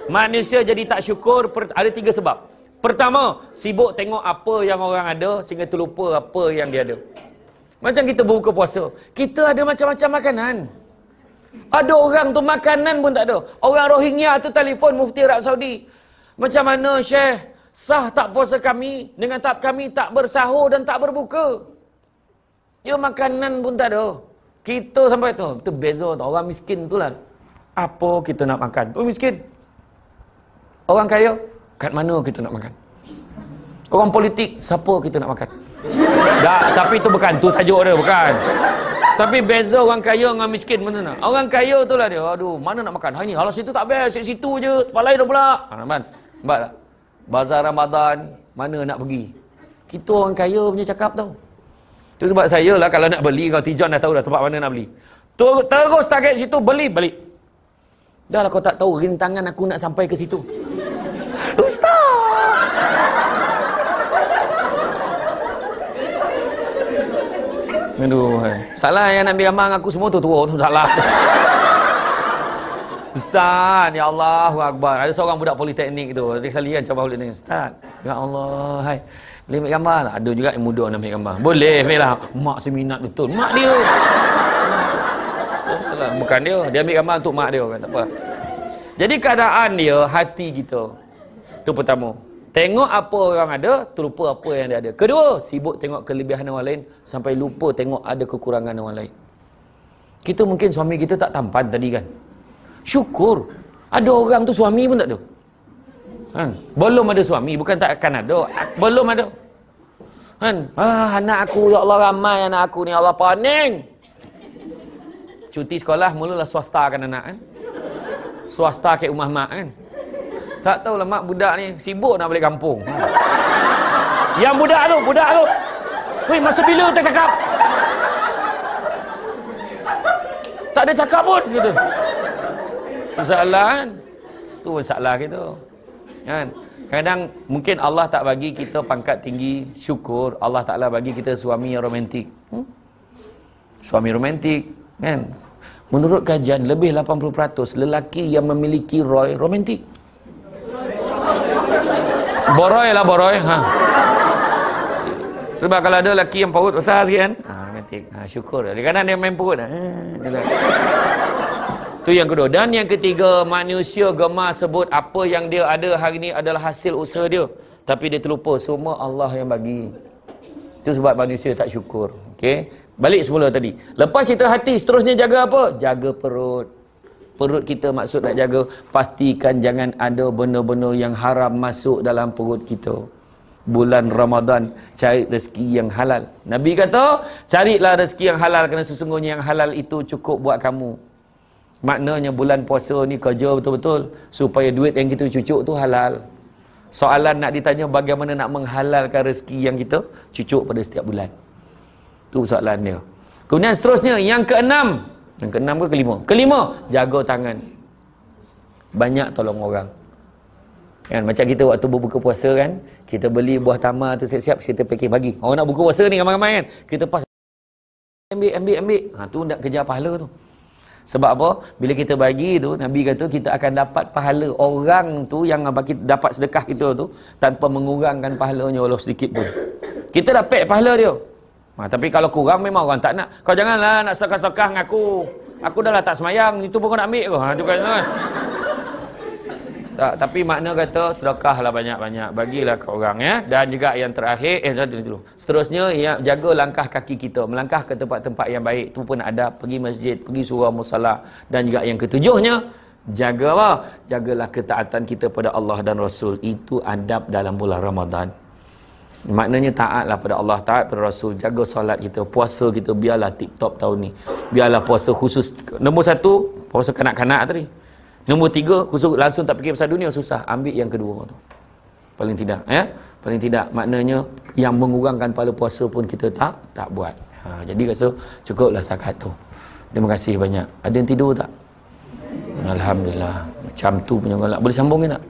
Manusia jadi tak syukur ada 3 sebab. Pertama, sibuk tengok apa yang orang ada sehingga terlupa apa yang dia ada. Macam kita berbuka puasa, kita ada macam-macam makanan. Ada orang tu makanan pun tak ada. Orang Rohingya tu telefon Mufti Arab Saudi. Macam mana Syekh, sah tak puasa kami dengan tak kami tak bersahur dan tak berbuka? Ya makanan pun tak ada. Kita sampai tu, itu beza tu. Orang miskin tu lah. Apa kita nak makan? Oh miskin. Orang kaya, kat mana kita nak makan? Orang politik, siapa kita nak makan? Tak, tapi itu bukan, tu tajuk dia, bukan. Tapi beza orang kaya dengan miskin mana nak? Orang kaya tu lah dia, aduh, mana nak makan? Hari ni, kalau situ tak best, situ je, tempat lain dah pula. Nampak tak? Bazar Ramadan, mana nak pergi? Kita orang kaya punya cakap tau. Tu sebab saya lah, kalau nak beli, kalau Tijon dah tahu dah tempat mana nak beli. Terus target situ, beli. Dah lah kau tak tahu, rintangan aku nak sampai ke situ. Ustaz! Aduh, salah yang nak ambil gambar aku semua tu salah. Ustaz, ya Allahu Akbar. Ada seorang budak politeknik tu, dia sekali kan cabang politeknik. Ustaz, ya Allah, hai. Boleh ambil gambar tak? Ada juga yang muda nak ambil gambar. Boleh, ambil lah. Mak seminat betul. Mak dia. Bukan dia. Dia ambil gambar untuk mak dia kan. Tak apa. Jadi keadaan dia, hati kita. Itu pertama. Tengok apa orang ada, terlupa apa yang dia ada. Kedua, sibuk tengok kelebihan orang lain sampai lupa tengok ada kekurangan orang lain. Kita mungkin suami kita tak tampan tadi kan. Syukur. Ada orang tu suami pun tak ada. Belum ada suami, bukan tak akan ada. Belum ada. Anak aku, ya Allah ramai anak aku ni, Allah pening. Cuti sekolah mulalah swasta kan anak kan. Swasta ke rumah mak kan. Tak tahulah mak budak ni sibuk nak balik kampung. Yang budak tu. Weh, masa bila kita cakap? Tak ada cakap pun gitu. Masalah kan? Tu masalah kita. Kan? Kadang mungkin Allah tak bagi kita pangkat tinggi, syukur Allah Ta'ala bagi kita suami yang romantik. Suami romantik kan? Menurut kajian lebih 80% lelaki yang memiliki roy romantik. Boroi. Sebab kalau ada lelaki yang perut besar sikit kan, romantik. Syukur. Kadang-kadang dia main perut. Itu yang kedua. Dan yang ketiga, manusia gemar sebut apa yang dia ada hari ni adalah hasil usaha dia. Tapi dia terlupa semua Allah yang bagi. Itu sebab manusia tak syukur. Okey. Balik semula tadi. Lepas cerita hati, seterusnya jaga apa? Jaga perut. Perut kita maksud nak jaga, pastikan jangan ada benda-benda yang haram masuk dalam perut kita. Bulan Ramadan, cari rezeki yang halal. Nabi kata, carilah rezeki yang halal kerana sesungguhnya yang halal itu cukup buat kamu. Maknanya bulan puasa ni kerja betul-betul supaya duit yang kita cucuk tu halal. Soalan nak ditanya bagaimana nak menghalalkan rezeki yang kita cucuk pada setiap bulan. Tu soalan dia. Kemudian seterusnya yang keenam. Yang keenam ke kelima? Kelima, jaga tangan. Banyak tolong orang. Kan macam kita waktu berbuka puasa kan, kita beli buah tamar tu siap-siap kita packing bagi. Orang nak buka puasa ni ramai-ramai kan. Kita pas ambil. Tu nak kejar pahala tu. Sebab apa? Bila kita bagi tu, Nabi kata kita akan dapat pahala orang tu yang bagi dapat sedekah kita tu tanpa mengurangkan pahalanya walau sedikit pun. Kita dapat pahala dia. Tapi kalau kurang memang orang tak nak. Kau janganlah nak sedekah-sedekah dengan aku. Aku dah lah tak semayang, itu pun kau nak ambil ke? Tu kan. Tak, tapi makna kata sedekahlah banyak-banyak, bagilah ke orang ya. Dan juga yang terakhir seterusnya ya, jaga langkah kaki kita, melangkah ke tempat-tempat yang baik. Itu pun ada pergi masjid, pergi surau musalla. Dan juga yang ketujuhnya, jaga apa? Jagalah ketaatan kita pada Allah dan Rasul. Itu adab dalam bulan Ramadan. Maknanya taatlah pada Allah, taat pada Rasul, jaga solat kita, puasa kita biarlah tip-top tahun ni. Biarlah puasa khusus. Nombor 1, puasa kanak-kanak tadi. Nombor 3, khusus langsung tak fikir pasal dunia, susah. Ambil yang kedua tu. Paling tidak, ya. Paling tidak, maknanya yang mengurangkan pahala puasa pun kita tak buat. Jadi rasa cukuplah sakat tu. Terima kasih banyak. Ada yang tidur tak? Alhamdulillah. Macam tu punya galak. Boleh sambung ke tak?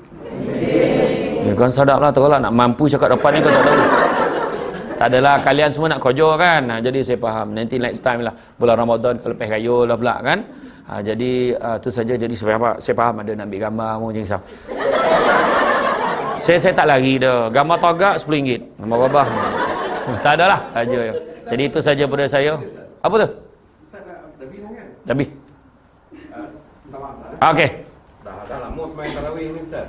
Ya kan sadap lah, terus lah nak mampu cakap depan ni kau tak tahu. Tak adalah, kalian semua nak kojo kan. Jadi saya faham. Nanti next time lah bulan Ramadan kalau lepas raya lah pula kan. Jadi tu saja. Jadi saya faham ada nak ambil gambar mau jangan risau. Saya tak lari dah. Gambar tagak RM10. Nama babah. Tak adalah aja. Jadi itu saja pada saya. Apa tu? Tapi. Okey. Dah lama sembahyang tarawih ni Ustaz.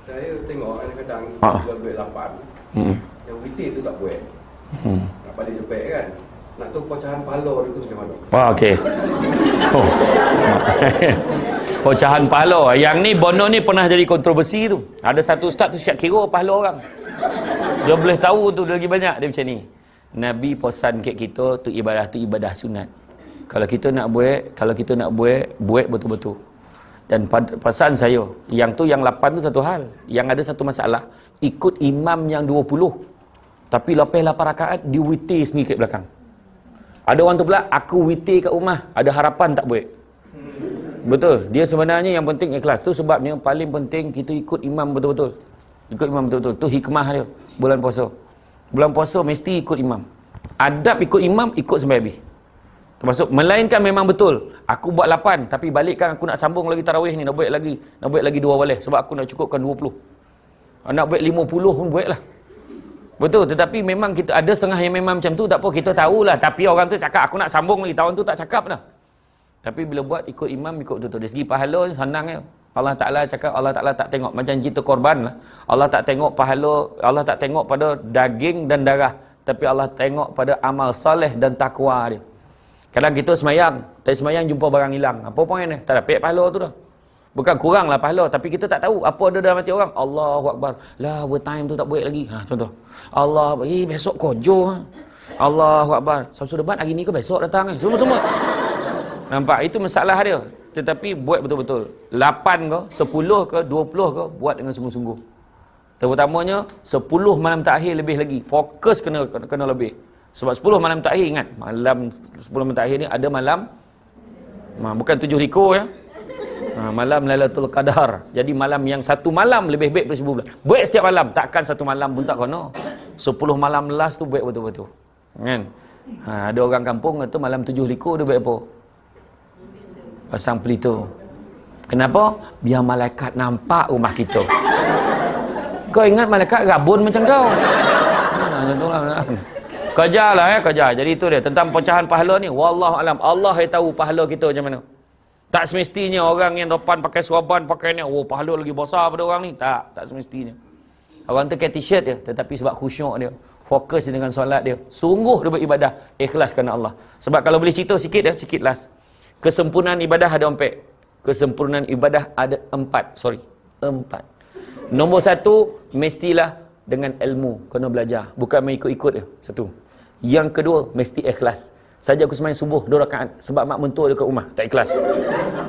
Saya tengok kadang-kadang jual duit 8. Yang witir tu tak buat. Nak balik cepet kan. Nak tahu pecahan pahala dia tu macam mana? Okey. Oh. Pecahan pahala. Yang ni Bono ni pernah jadi kontroversi tu. Ada satu ustaz tu siap kira pahala orang. Dia boleh tahu tu lagi banyak dia macam ni. Nabi pesan kat kita tu ibadah sunat. Kalau kita nak buat betul-betul. Dan pesan saya, yang 8 tu satu hal. Yang ada satu masalah, ikut imam yang 20. Tapi lepas 8 rakaat, dia witir sendiri kat belakang. Ada orang tu pula, aku witir kat rumah, ada harapan tak buat. Betul. Dia sebenarnya yang penting ikhlas. Tu sebabnya paling penting kita ikut imam betul-betul. Ikut imam betul-betul. Tu hikmah dia. Bulan puasa. Bulan puasa mesti ikut imam. Adab ikut imam, ikut sampai habis. Termasuk melainkan memang betul. Aku buat 8 tapi balikkan aku nak sambung lagi tarawih ni, nak buat lagi 2 walih sebab aku nak cukupkan 20. Nak buat 50 pun buatlah. Betul, tetapi memang kita ada setengah yang memang macam tu, tak apa, kita tahulah. Tapi orang tu cakap aku nak sambung lagi, tahun tu tak cakap dah. Tapi bila buat ikut imam, ikut betul-betul. Dari segi pahala senang je. Allah Ta'ala cakap, Allah Ta'ala tak tengok macam kita korban lah. Allah tak tengok pahala, Allah tak tengok pada daging dan darah, tapi Allah tengok pada amal soleh dan takwa dia. Kadang kita semayang, tapi semayang jumpa barang hilang. Apa poin ni? Tak dapat pahala tu dah. Bukan kuranglah pahala, tapi kita tak tahu apa ada dalam hati orang. Allahu Akbar. Lah, overtime tu tak buat lagi. Contoh. Allah, besok kojo. Allahu Akbar. Samsul debat hari ni ke besok datang? Semua-semua. Nampak? Itu masalah dia. Tetapi buat betul-betul. 8 ke, 10 ke, 20 ke, buat dengan sungguh-sungguh. Terutamanya 10 malam takhir lebih lagi. Fokus kena lebih. Sebab 10 malam takhir, ingat, malam 10 malam takhir ni ada malam bukan 7 riko ya. Malam Lailatul Qadar. Jadi malam yang satu malam lebih baik daripada 1000 bulan. Buat setiap malam, takkan satu malam pun tak kena. 10 malam last tu buat betul-betul. Kan? Ada orang kampung kata malam 7 riko dia buat apa? Pasang pelita. Kenapa? Biar malaikat nampak rumah kita. Kau ingat malaikat rabun macam kau? Kejarlah kejar. Jadi itu dia tentang pecahan pahala ni. Wallahu alam. Allah yang tahu pahala kita macam mana. Tak semestinya orang yang depan pakai serban, pakai ni, pahala lagi besar pada orang ni. Tak semestinya. Orang tu pakai t-shirt dia, tetapi sebab khusyuk dia, fokus dia dengan solat dia, sungguh dia beribadah, ikhlas kerana Allah. Sebab kalau boleh cerita sikit sikit last. Kesempurnaan ibadah ada 4. Kesempurnaan ibadah ada 4. Nombor 1, mestilah dengan ilmu, kena belajar, bukan mengikut-ikut dia. 1. Yang kedua, mesti ikhlas. Saja aku sembahyang subuh 2 rakaat sebab mak mentua dekat rumah, tak ikhlas.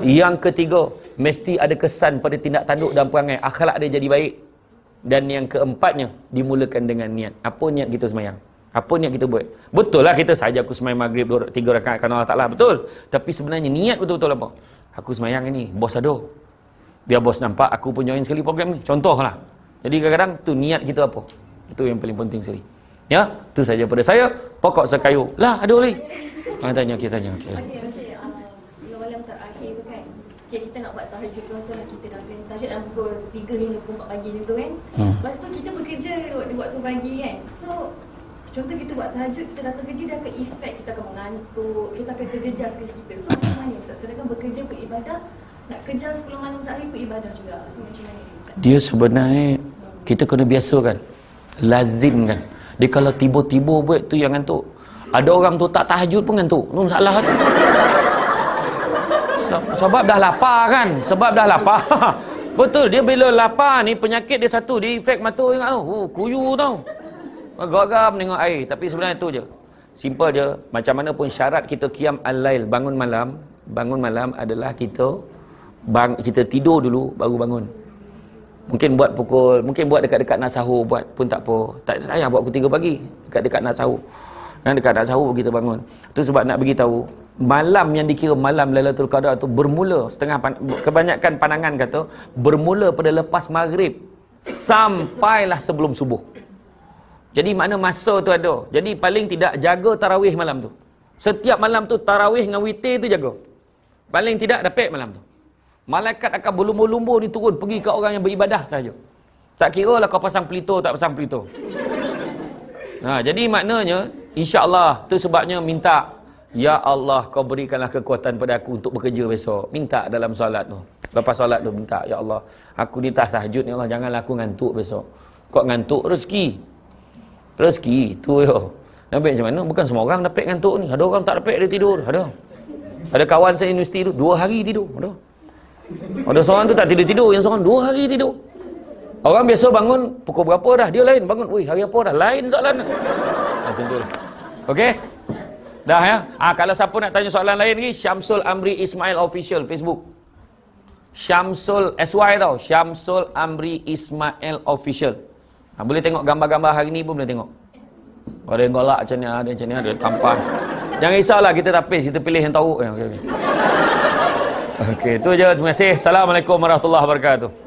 Yang ketiga, mesti ada kesan pada tindak tanduk dan perangai, akhlak dia jadi baik. Dan yang keempatnya, dimulakan dengan niat. Apa niat kita sembahyang? Apa niat kita buat? Betul lah kita saja aku sembahyang maghrib 3 rakaat kerana Allah Ta'ala, betul. Tapi sebenarnya niat betul-betul apa? Aku sembahyang ini, bos ada. Biar bos nampak aku pun join sekali program ni. Contohlah. Jadi kadang-kadang tu niat kita apa? Itu yang paling penting sekali. Ya, tu saja pada saya. Pokok sekayu. Lah, ada lagi. Kita tanya. Okay. Sebelum malam terakhir tu kan, kita nak buat tahajud, contohlah kita dah tahajud dalam pukul 3 hingga pukul 4 pagi macam tu kan. Lepas tu kita bekerja waktu pagi kan. So, contoh kita buat tahajud, kita datang kerja dia akan efek, kita akan mengantuk, kita akan terjejas kerja kita. So, macam mana Ustaz? Sedangkan bekerja pun ibadah, nak kerja 10 malam terakhir pun ibadah juga. So, macam mana Ustaz? Dia sebenarnya, kita kena biasakan. Lazimkan. Dia kalau tiba-tiba buat tu yang ngantuk. Ada orang tu tak tahajud pun ngantuk. Itu salah tu. Sebab dah lapar kan. Betul, dia bila lapar ni, penyakit dia satu, dia efek mata ingat tu. Kuyu tau. Geram tengok air. Tapi sebenarnya tu je. Simple je. Macam mana pun syarat kita qiyam al-lail, bangun malam adalah kita tidur dulu baru bangun. Mungkin buat dekat-dekat nak sahur buat pun tak apa. Tak saya buat pukul 3 pagi dekat-dekat nak sahur. Kan dekat nak sahur kita bangun. Tu sebab nak bagi tahu malam yang dikira malam Lailatul Qadar tu bermula kebanyakan pandangan kata bermula pada lepas maghrib sampailah sebelum subuh. Jadi mana masa tu ada. Jadi paling tidak jaga tarawih malam tu. Setiap malam tu tarawih dengan witir tu jaga. Paling tidak dapat malam tu. Malaikat akan berlumur-lumbur ni turun pergi ke orang yang beribadah saja. Tak kira lah kau pasang pelito tak pasang pelito. Jadi maknanya insya-Allah tu sebabnya minta, ya Allah kau berikanlah kekuatan pada aku untuk bekerja besok. Minta dalam solat tu. Lepas solat tu minta, ya Allah, aku ni tahajud ni Allah, janganlah aku ngantuk besok. Kau ngantuk rezeki. Rezeki tu yo. Dapat macam mana? Bukan semua orang dapat ngantuk ni. Ada orang tak dapat dia tidur, Ada kawan saya universiti tu 2 hari tidur, Ada seorang tu tak tidur-tidur, yang seorang 2 hari tidur. Orang biasa bangun pukul berapa dah, dia lain bangun, weh hari apa dah, lain soalan. Macam tu lah. Okey? Dah ya? Kalau siapa nak tanya soalan lain lagi, Syamsul Amri Ismail Official Facebook. Syamsul SY tau, Syamsul Amri Ismail Official. Boleh tengok gambar-gambar hari ni pun boleh tengok. Ada yang golak macam ni, ada macam ni, ada tampan. Jangan risaulah, kita tapis, kita pilih yang tahu. Okey, itu je. Terima kasih. Assalamualaikum warahmatullahi wabarakatuh.